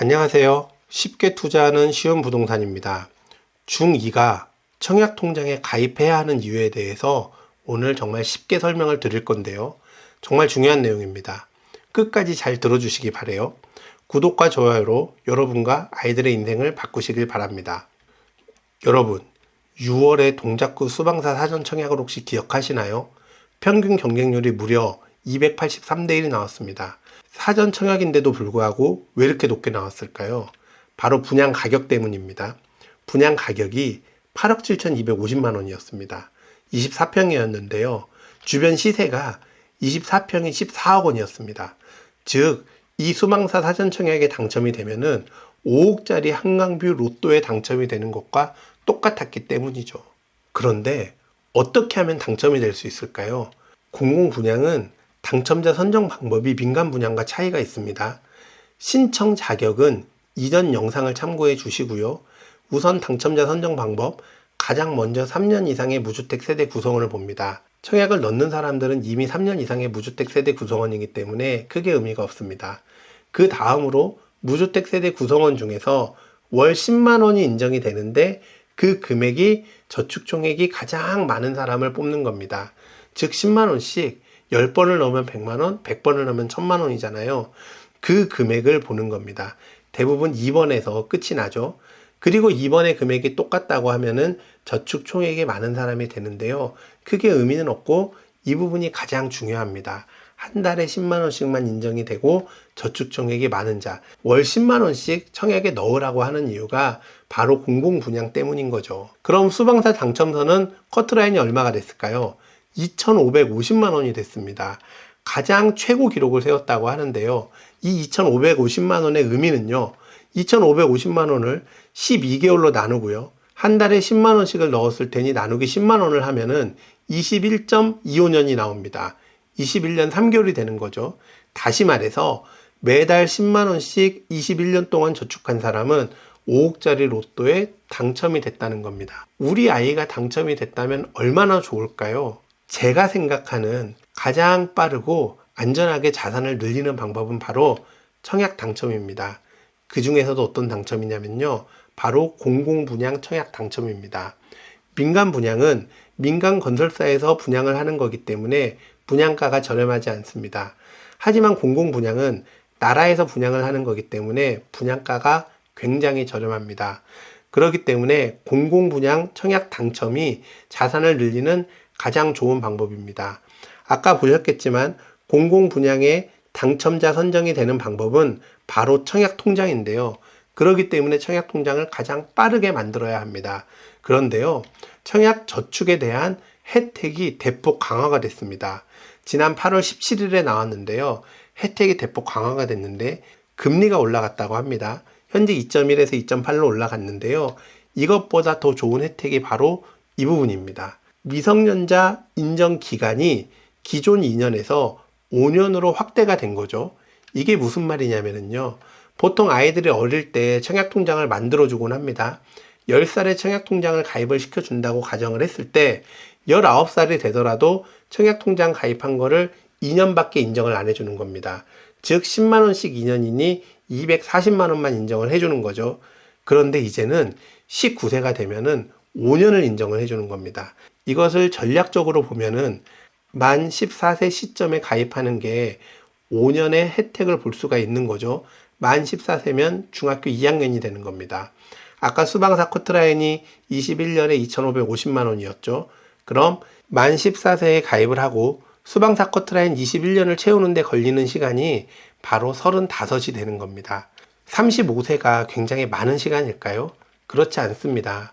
안녕하세요. 쉽게 투자하는 쉬운 부동산입니다. 중2가 청약통장에 가입해야 하는 이유에 대해서 오늘 정말 쉽게 설명을 드릴 건데요. 정말 중요한 내용입니다. 끝까지 잘 들어주시기 바래요. 구독과 좋아요로 여러분과 아이들의 인생을 바꾸시길 바랍니다. 여러분, 6월에 동작구 수방사 사전 청약을 혹시 기억하시나요? 평균 경쟁률이 무려 283대 1이 나왔습니다. 사전 청약인데도 불구하고 왜 이렇게 높게 나왔을까요? 바로 분양 가격 때문입니다. 분양 가격이 8억 7,250만 원이었습니다. 24평이었는데요. 주변 시세가 24평이 14억 원이었습니다. 즉, 이 수방사 사전 청약에 당첨이 되면은 5억짜리 한강뷰 로또에 당첨이 되는 것과 똑같았기 때문이죠. 그런데 어떻게 하면 당첨이 될 수 있을까요? 공공분양은 당첨자 선정 방법이 민간 분양과 차이가 있습니다. 신청 자격은 이전 영상을 참고해 주시고요. 우선 당첨자 선정 방법, 가장 먼저 3년 이상의 무주택 세대 구성원을 봅니다. 청약을 넣는 사람들은 이미 3년 이상의 무주택 세대 구성원이기 때문에 크게 의미가 없습니다. 그 다음으로 무주택 세대 구성원 중에서 월 10만 원이 인정이 되는데 그 금액이 저축총액이 가장 많은 사람을 뽑는 겁니다. 즉 10만 원씩 10번을 넣으면 100만 원, 100번을 넣으면 1000만 원이잖아요. 그 금액을 보는 겁니다. 대부분 2번에서 끝이 나죠. 그리고 2번의 금액이 똑같다고 하면은 저축 총액이 많은 사람이 되는데요. 크게 의미는 없고 이 부분이 가장 중요합니다. 한 달에 10만 원씩만 인정이 되고 저축 총액이 많은 자, 월 10만 원씩 청약에 넣으라고 하는 이유가 바로 공공분양 때문인 거죠. 그럼 수방사 당첨서는 커트라인이 얼마가 됐을까요? 2,550만 원이 됐습니다. 가장 최고 기록을 세웠다고 하는데요. 이 2,550만 원의 의미는요. 2,550만 원을 12개월로 나누고요. 한 달에 10만 원씩을 넣었을 테니 나누기 10만 원을 하면은 21.25년이 나옵니다. 21년 3개월이 되는 거죠. 다시 말해서 매달 10만 원씩 21년 동안 저축한 사람은 5억짜리 로또에 당첨이 됐다는 겁니다. 우리 아이가 당첨이 됐다면 얼마나 좋을까요? 제가 생각하는 가장 빠르고 안전하게 자산을 늘리는 방법은 바로 청약 당첨입니다. 그 중에서도 어떤 당첨이냐면요. 바로 공공분양 청약 당첨입니다. 민간 분양은 민간 건설사에서 분양을 하는 거기 때문에 분양가가 저렴하지 않습니다. 하지만 공공분양은 나라에서 분양을 하는 거기 때문에 분양가가 굉장히 저렴합니다. 그렇기 때문에 공공분양 청약 당첨이 자산을 늘리는 가장 좋은 방법입니다. 아까 보셨겠지만 공공분양의 당첨자 선정이 되는 방법은 바로 청약통장인데요. 그렇기 때문에 청약통장을 가장 빠르게 만들어야 합니다. 그런데요, 청약저축에 대한 혜택이 대폭 강화가 됐습니다. 지난 8월 17일에 나왔는데요. 혜택이 대폭 강화가 됐는데 금리가 올라갔다고 합니다. 현재 2.1에서 2.8로 올라갔는데요. 이것보다 더 좋은 혜택이 바로 이 부분입니다. 미성년자 인정 기간이 기존 2년에서 5년으로 확대가 된 거죠. 이게 무슨 말이냐면요. 보통 아이들이 어릴 때 청약통장을 만들어주곤 합니다. 10살에 청약통장을 가입을 시켜준다고 가정을 했을 때 19살이 되더라도 청약통장 가입한 거를 2년밖에 인정을 안 해주는 겁니다. 즉 10만 원씩 2년이니 240만 원만 인정을 해주는 거죠. 그런데 이제는 19세가 되면은 5년을 인정을 해주는 겁니다. 이것을 전략적으로 보면은 만 14세 시점에 가입하는 게 5년의 혜택을 볼 수가 있는 거죠. 만 14세면 중학교 2학년이 되는 겁니다. 아까 수방사 커트라인이 21년에 2,550만 원이었죠. 그럼 만 14세에 가입을 하고 수방사 커트라인 21년을 채우는데 걸리는 시간이 바로 35이 되는 겁니다. 35세가 굉장히 많은 시간일까요? 그렇지 않습니다.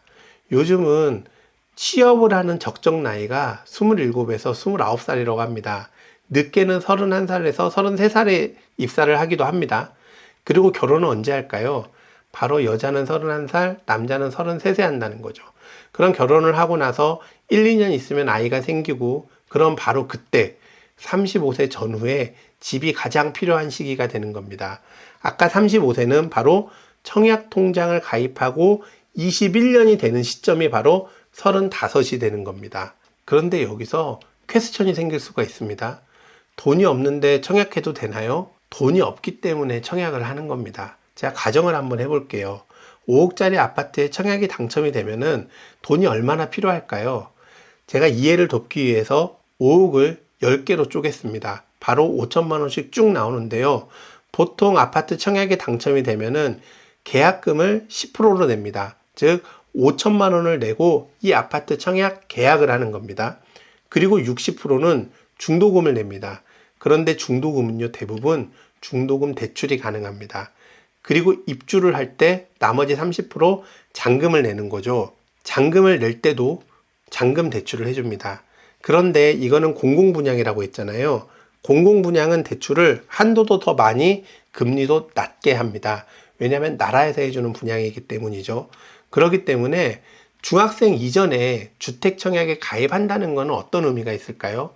요즘은 취업을 하는 적정 나이가 27에서 29살이라고 합니다. 늦게는 31살에서 33살에 입사를 하기도 합니다. 그리고 결혼은 언제 할까요? 바로 여자는 31살, 남자는 33세 한다는 거죠. 그럼 결혼을 하고 나서 1, 2년 있으면 아이가 생기고 그럼 바로 그때 35세 전후에 집이 가장 필요한 시기가 되는 겁니다. 아까 35세는 바로 청약통장을 가입하고 21년이 되는 시점이 바로 35이 되는 겁니다. 그런데 여기서 퀘스천이 생길 수가 있습니다. 돈이 없는데 청약해도 되나요? 돈이 없기 때문에 청약을 하는 겁니다. 제가 가정을 한번 해볼게요. 5억짜리 아파트에 청약이 당첨이 되면은 돈이 얼마나 필요할까요? 제가 이해를 돕기 위해서 5억을 10개로 쪼갰습니다. 바로 5천만 원씩 쭉 나오는데요. 보통 아파트 청약이 당첨이 되면은 계약금을 10%로 냅니다. 즉 5천만 원을 내고 이 아파트 청약 계약을 하는 겁니다. 그리고 60%는 중도금을 냅니다. 그런데 중도금은요, 대부분 중도금 대출이 가능합니다. 그리고 입주를 할 때 나머지 30% 잔금을 내는 거죠. 잔금을 낼 때도 잔금 대출을 해줍니다. 그런데 이거는 공공분양이라고 했잖아요. 공공분양은 대출을 한도도 더 많이 금리도 낮게 합니다. 왜냐하면 나라에서 해주는 분양이기 때문이죠. 그렇기 때문에 중학생 이전에 주택 청약에 가입한다는 것은 어떤 의미가 있을까요?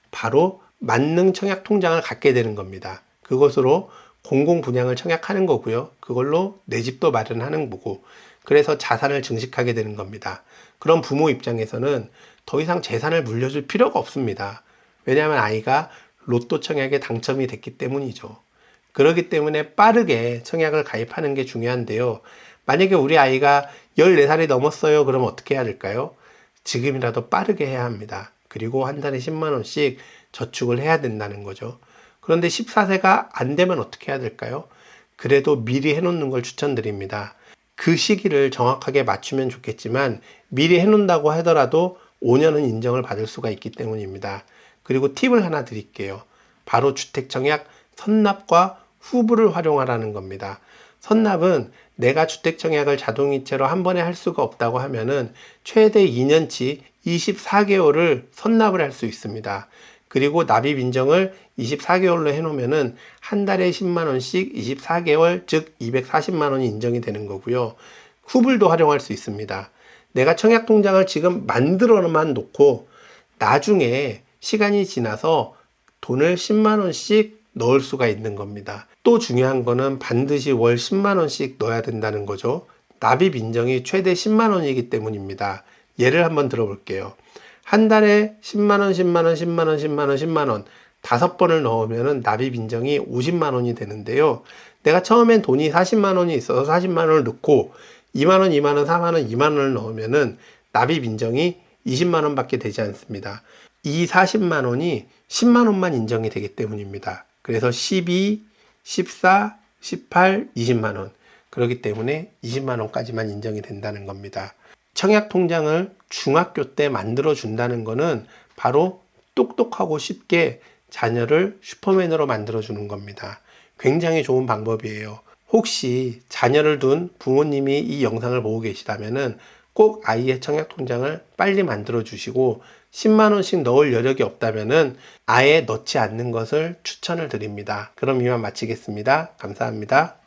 바로 만능 청약 통장을 갖게 되는 겁니다. 그것으로 공공 분양을 청약하는 거고요. 그걸로 내 집도 마련하는 거고, 그래서 자산을 증식하게 되는 겁니다. 그런 부모 입장에서는 더 이상 재산을 물려줄 필요가 없습니다. 왜냐하면 아이가 로또 청약에 당첨이 됐기 때문이죠. 그렇기 때문에 빠르게 청약을 가입하는 게 중요한데요. 만약에 우리 아이가 14살이 넘었어요. 그럼 어떻게 해야 될까요? 지금이라도 빠르게 해야 합니다. 그리고 한 달에 10만 원씩 저축을 해야 된다는 거죠. 그런데 14세가 안 되면 어떻게 해야 될까요? 그래도 미리 해놓는 걸 추천드립니다. 그 시기를 정확하게 맞추면 좋겠지만 미리 해놓는다고 하더라도 5년은 인정을 받을 수가 있기 때문입니다. 그리고 팁을 하나 드릴게요. 바로 주택청약 선납과 후불을 활용하라는 겁니다. 선납은 내가 주택청약을 자동이체로 한 번에 할 수가 없다고 하면은 최대 2년치 24개월을 선납을 할 수 있습니다. 그리고 납입 인정을 24개월로 해놓으면은 한 달에 10만 원씩 24개월, 즉 240만 원이 인정이 되는 거고요. 후불도 활용할 수 있습니다. 내가 청약 통장을 지금 만들어만 놓고 나중에 시간이 지나서 돈을 10만 원씩 넣을 수가 있는 겁니다. 또 중요한 거는 반드시 월 10만 원씩 넣어야 된다는 거죠. 납입 인정이 최대 10만 원이기 때문입니다. 예를 한번 들어볼게요. 한 달에 10만 원, 10만 원, 10만 원, 10만 원, 10만 원 5번을 넣으면 납입 인정이 50만 원이 되는데요. 내가 처음엔 돈이 40만 원이 있어서 40만 원을 넣고 2만 원, 2만 원, 4만 원, 2만 원을 넣으면은 납입 인정이 20만 원밖에 되지 않습니다. 이 40만 원이 10만 원만 인정이 되기 때문입니다. 그래서 12, 14, 18, 20만 원. 그렇기 때문에 20만 원까지만 인정이 된다는 겁니다. 청약 통장을 중학교 때 만들어 준다는 거는 바로 똑똑하고 쉽게 자녀를 슈퍼맨으로 만들어 주는 겁니다. 굉장히 좋은 방법이에요. 혹시 자녀를 둔 부모님이 이 영상을 보고 계시다면은 꼭 아이의 청약 통장을 빨리 만들어 주시고 10만 원씩 넣을 여력이 없다면은 아예 넣지 않는 것을 추천을 드립니다. 그럼 이만 마치겠습니다. 감사합니다.